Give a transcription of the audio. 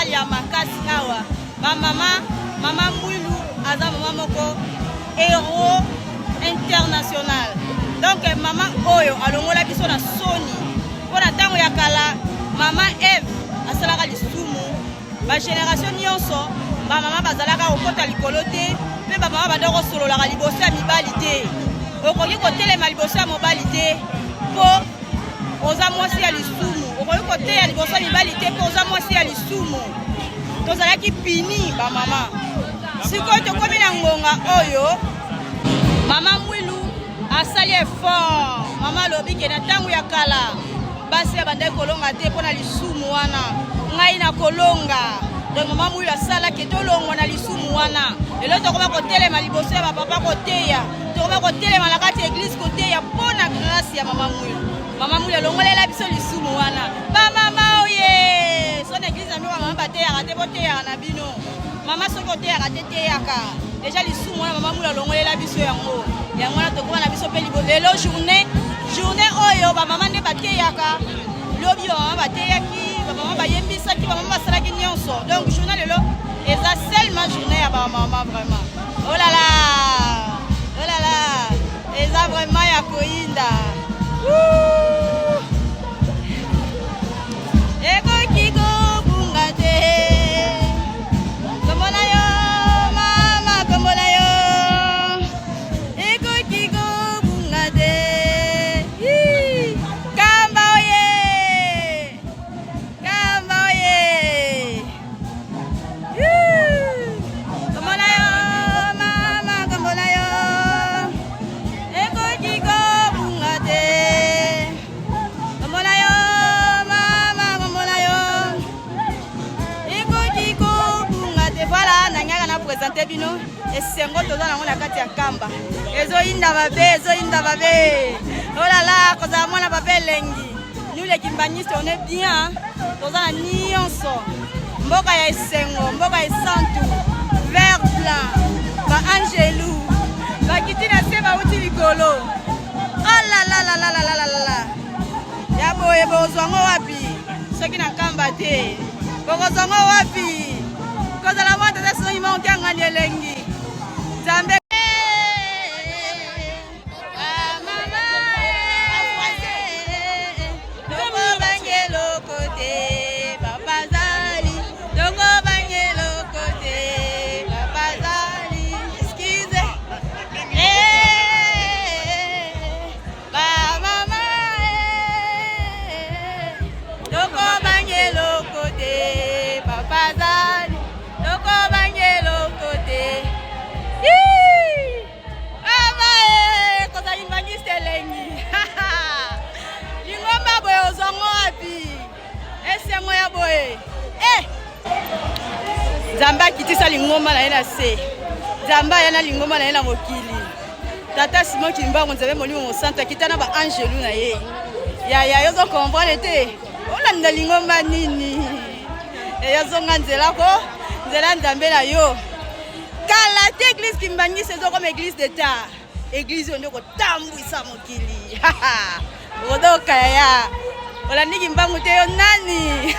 mobali ya makasi awa mama Mwilu aza mama moko héros international. Donc mama oyo alongola biso na soni pona tango ya kala mama Eve asalaka lisumu ba génération nyonso ba mama bazalaka okota likolo te pe ba mama badoko sololaka liboso ya mibali te okoki kotelema liboso ya mobali te po oza mwasi ya lisumu okoki koteya liboso ya mibali te po oza mwasi ya lisumu tozalaki pini ba mama sikoyo tokomi na ngonga oyo mama Mwilu asali effort mama lobi ke na tango ya kala basi abandaki kolonga te mpona lisumu wana ngai na kolonga donc mama Mwilu asala ke tolongwa na lisumu wana lelo tokoma kotelema liboso ya bapapa koteya tokoma kotelema na kati ya eglise koteya mpona grâce ya mama Mwilu. Mama Mwilu alongolela biso lisumu wana bamama oye son eglise na miko mama bateyaka te boteyaka na bino mama soki oteyaka te teyaka deja lisumu wana mama Mwilu alongolela biso yango wana tokoma na biso mpe lelo journée oyo bamama nde bateyaka lobi bamama bateyaki bamama bayembisaki bamama basalaki nyonso donc journée lelo eza seulement journée ya bamama vraiment oh là là eza vraiment ya koyinda ekoki kobunga te komona yo mama komona yo ekoki kobunga te kamba oye komona yo mama komona yo ekoki kobunga te komona yo mama komona yo ekoki kobunga te voilà nanyaka na présenter bino esengo toza nango na kati ya kamba ezoyinda mabe olala kozala mwana babe elengi nous les kimbangistes on est bien toza na nyonso mboka ya esengo mboka ya esantu vert blanc ba angelu bakiti na se bauti likolo olalala ya boye bozwango wapi soki na kamba te bokozwango wapi kozala mwa tata soyima okiangani elengi Zambe Zamba kitisa lingoma na yena se Zamba yana lingoma na yena mokili Tata Simon Kimbangu nzebe molimo mosanta kitana ba angelu na ye ya yozo comprendre te olanda lingoma nini yozo nganzela ko nzela Nzambe na yo kala te église Kimbangi c'est comme église d'état église on ko tambwisa mokili odoka ya olandi Kimbangu te yo nani